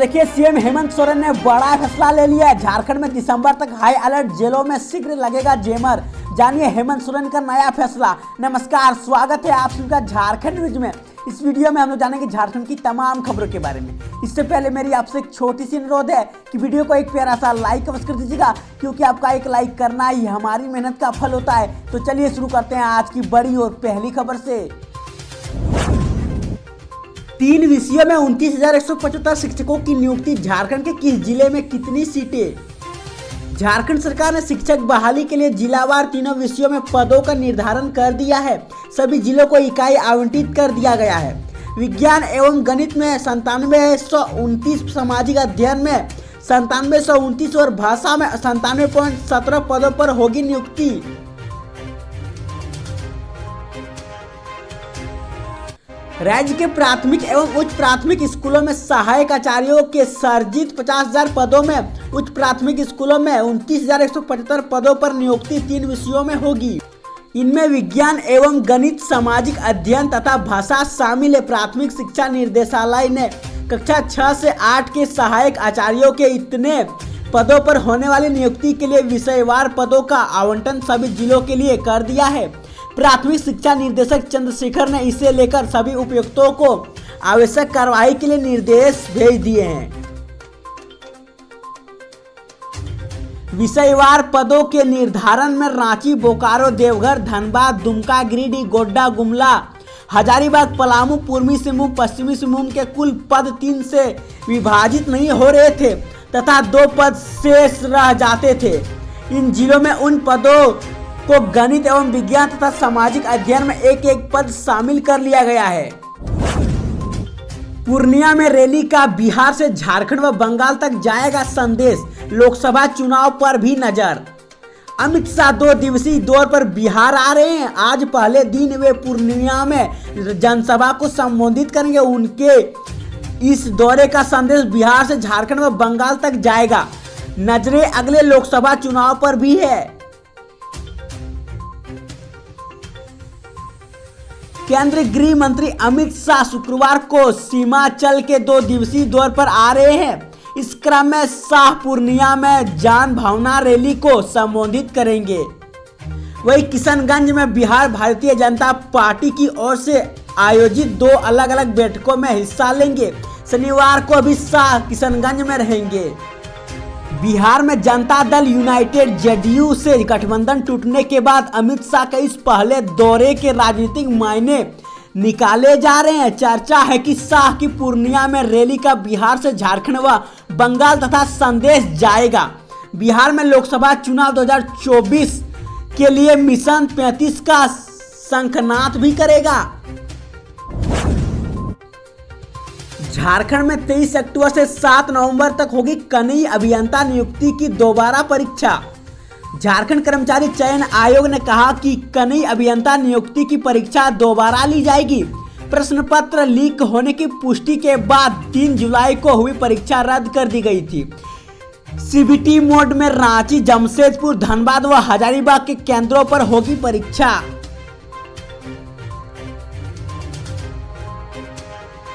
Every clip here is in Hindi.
देखिए, सीएम हेमंत सोरेन ने बड़ा फैसला ले लिया है। झारखंड में दिसंबर तक हाई अलर्ट, जेलों में शीघ्र लगेगा जेमर। जानिए हेमंत सोरेन का नया फैसला। नमस्कार, स्वागत है आप सबका झारखंड न्यूज में। इस वीडियो में हम लोग जानेंगे झारखंड की तमाम खबरों के बारे में। इससे पहले मेरी आपसे एक छोटी सी अनुरोध है कि वीडियो को एक प्यारा सा लाइक अवश्य कर दीजिएगा, क्योंकि आपका एक लाइक करना ही हमारी मेहनत का फल होता है। तो चलिए शुरू करते हैं आज की बड़ी और पहली खबर से। 3 विषयों में 29,175 शिक्षकों की नियुक्ति। झारखंड के किस जिले में कितनी सीटें? झारखंड सरकार ने शिक्षक बहाली के लिए जिलावार तीनों विषयों में पदों का निर्धारण कर दिया है। सभी जिलों को इकाई आवंटित कर दिया गया है। विज्ञान एवं गणित में 9729, सामाजिक अध्ययन में 9729 और भाषा में 97.17 पदों पर होगी नियुक्ति। राज्य के प्राथमिक एवं उच्च प्राथमिक स्कूलों में सहायक आचार्यों के सर्जित 50,000 पदों में, उच्च प्राथमिक स्कूलों में 29,175 पदों पर नियुक्ति 3 विषयों में होगी। इनमें विज्ञान एवं गणित, सामाजिक अध्ययन तथा भाषा शामिल है। प्राथमिक शिक्षा निर्देशालय ने कक्षा 6 से 8 के सहायक आचार्यों के इतने पदों पर होने वाली नियुक्ति के लिए विषयवार पदों का आवंटन सभी जिलों के लिए कर दिया है। प्राथमिक शिक्षा निदेशक चंद्रशेखर ने इसे लेकर सभी उपायुक्तों को आवश्यक कार्रवाई के लिए निर्देश भेज दिए हैं। विषयवार पदों के निर्धारण में रांची, बोकारो, देवघर, धनबाद, दुमका, गिरिडीह, गोड्डा, गुमला, हजारीबाग, पलामू, पूर्वी सिंहभूम, पश्चिमी सिंहभूम के कुल पद 3 से विभाजित नहीं हो रहे थे तथा 2 पद शेष रह जाते थे। इन जिलों में उन पदों को गणित एवं विज्ञान तथा सामाजिक अध्ययन में एक पद शामिल कर लिया गया है। पूर्णिया में रैली का। बिहार से झारखंड व बंगाल तक जाएगा संदेश। लोकसभा चुनाव पर भी नजर। अमित शाह 2 दिवसीय दौरे पर बिहार आ रहे हैं। आज पहले दिन वे पूर्णिया में जनसभा को संबोधित करेंगे। उनके इस दौरे का संदेश बिहार से झारखंड व बंगाल तक जाएगा। नजरें अगले लोकसभा चुनाव पर भी है। केंद्रीय गृह मंत्री अमित शाह शुक्रवार को सीमांचल के 2 दिवसीय दौरे पर आ रहे हैं। इस क्रम में शाह पूर्णिया में जान भावना रैली को संबोधित करेंगे। वहीं किशनगंज में बिहार भारतीय जनता पार्टी की ओर से आयोजित 2 अलग अलग बैठकों में हिस्सा लेंगे। शनिवार को भी शाह किशनगंज में रहेंगे। बिहार में जनता दल यूनाइटेड जेडीयू से गठबंधन टूटने के बाद अमित शाह के इस पहले दौरे के राजनीतिक मायने निकाले जा रहे हैं। चर्चा है कि शाह की पूर्णिया में रैली का बिहार से झारखंड व बंगाल तथा संदेश जाएगा। बिहार में लोकसभा चुनाव 2024 के लिए मिशन 35 का शंखनाद भी करेगा। झारखंड में 23 अक्टूबर से 7 नवंबर तक होगी कनीय अभियंता नियुक्ति की दोबारा परीक्षा। झारखंड कर्मचारी चयन आयोग ने कहा कि कनीय अभियंता नियुक्ति की परीक्षा दोबारा ली जाएगी। प्रश्न पत्र लीक होने की पुष्टि के बाद 3 जुलाई को हुई परीक्षा रद्द कर दी गई थी। सीबीटी मोड में रांची, जमशेदपुर, धनबाद व हजारीबाग के केंद्रों पर होगी परीक्षा।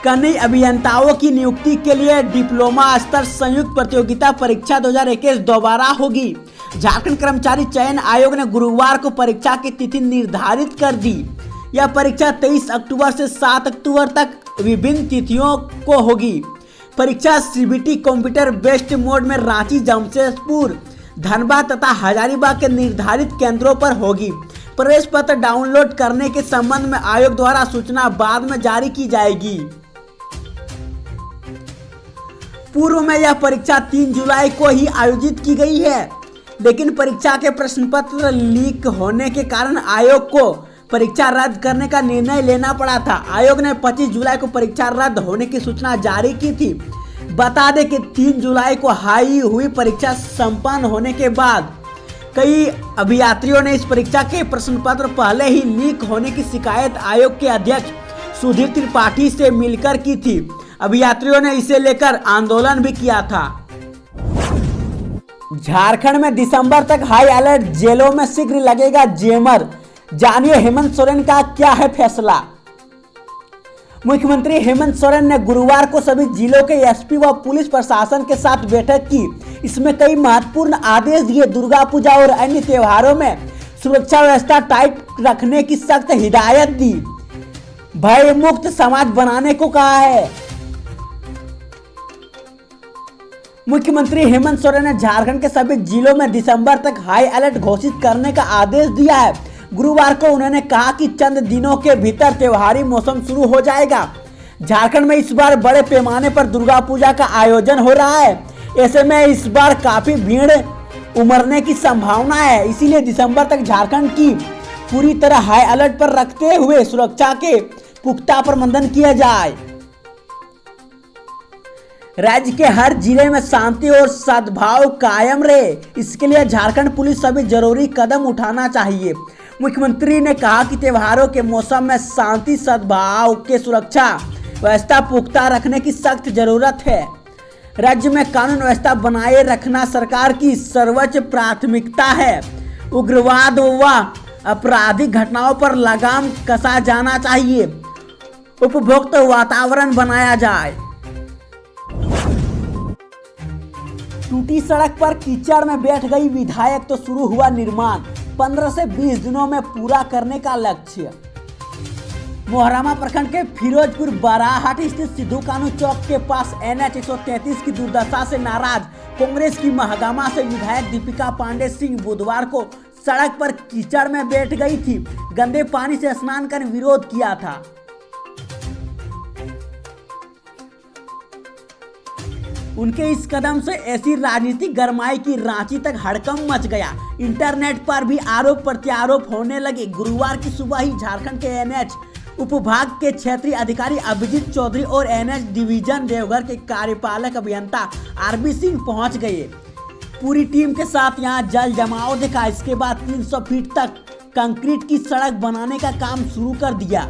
कनीय अभियंताओं की नियुक्ति के लिए डिप्लोमा स्तर संयुक्त प्रतियोगिता परीक्षा 2021 दोबारा होगी। झारखंड कर्मचारी चयन आयोग ने गुरुवार को परीक्षा की तिथि निर्धारित कर दी। यह परीक्षा 23 अक्टूबर से 7 अक्टूबर तक विभिन्न तिथियों को होगी। परीक्षा सीबीटी कंप्यूटर बेस्ड मोड में रांची, जमशेदपुर, धनबाद तथा हजारीबाग के निर्धारित केंद्रों पर होगी। प्रवेश पत्र डाउनलोड करने के संबंध में आयोग द्वारा सूचना बाद में जारी की जाएगी। पूर्व में यह परीक्षा 3 जुलाई को ही आयोजित की गई है, लेकिन परीक्षा के प्रश्न पत्र लीक होने के कारण आयोग को परीक्षा रद्द करने का निर्णय लेना पड़ा था। आयोग ने 25 जुलाई को परीक्षा रद्द होने की सूचना जारी की थी। बता दें कि 3 जुलाई को हुई परीक्षा संपन्न होने के बाद कई अभियात्रियों ने इस परीक्षा के प्रश्न पत्र पहले ही लीक होने की शिकायत आयोग के अध्यक्ष सुधीर त्रिपाठी से मिलकर की थी। अभियात्रियों ने इसे लेकर आंदोलन भी किया था। झारखंड में दिसंबर तक हाई अलर्ट, जेलों में शीघ्र लगेगा जेमर। जानिए हेमंत सोरेन का क्या है फैसला। मुख्यमंत्री हेमंत सोरेन ने गुरुवार को सभी जिलों के एसपी व पुलिस प्रशासन के साथ बैठक की। इसमें कई महत्वपूर्ण आदेश दिए। दुर्गा पूजा और अन्य त्योहारों में सुरक्षा व्यवस्था टाइट रखने की सख्त हिदायत दी। भय मुक्त समाज बनाने को कहा है। मुख्यमंत्री हेमंत सोरेन ने झारखंड के सभी जिलों में दिसंबर तक हाई अलर्ट घोषित करने का आदेश दिया है। गुरुवार को उन्होंने कहा कि चंद दिनों के भीतर त्योहारी मौसम शुरू हो जाएगा। झारखंड में इस बार बड़े पैमाने पर दुर्गा पूजा का आयोजन हो रहा है। ऐसे में इस बार काफी भीड़ उमड़ने की संभावना है। इसीलिए दिसंबर तक झारखंड की पूरी तरह हाई अलर्ट पर रखते हुए सुरक्षा के पुख्ता प्रबंधन किया जाए। राज्य के हर जिले में शांति और सद्भाव कायम रहे, इसके लिए झारखंड पुलिस सभी जरूरी कदम उठाना चाहिए। मुख्यमंत्री ने कहा कि त्योहारों के मौसम में शांति सद्भाव के सुरक्षा व्यवस्था पुख्ता रखने की सख्त जरूरत है। राज्य में कानून व्यवस्था बनाए रखना सरकार की सर्वोच्च प्राथमिकता है। उग्रवाद व आपराधिक घटनाओं पर लगाम कसा जाना चाहिए। उपभोक्त वातावरण बनाया जाए। टूटी सड़क पर कीचड़ में बैठ गई विधायक तो शुरू हुआ निर्माण। 15 से 20 दिनों में पूरा करने का लक्ष्य। मोहरामा प्रखंड के फिरोजपुर बराहाट स्थित सिद्धू कानू चौक के पास NH 133 की दुर्दशा से नाराज कांग्रेस की महागामा से विधायक दीपिका पांडे सिंह बुधवार को सड़क पर कीचड़ में बैठ गई थी। गंदे पानी से स्नान कर विरोध किया था। उनके इस कदम से ऐसी राजनीतिक गरमाई की रांची तक हड़कंप मच गया। इंटरनेट पर भी आरोप प्रत्यारोप होने लगे। गुरुवार की सुबह ही झारखंड के NH उपभाग के क्षेत्रीय अधिकारी अभिजीत चौधरी और NH डिवीजन देवघर के कार्यपालक अभियंता RB सिंह पहुंच गए। पूरी टीम के साथ यहां जल जमाव देखा। इसके बाद 300 फीट तक कंक्रीट की सड़क बनाने का काम शुरू कर दिया।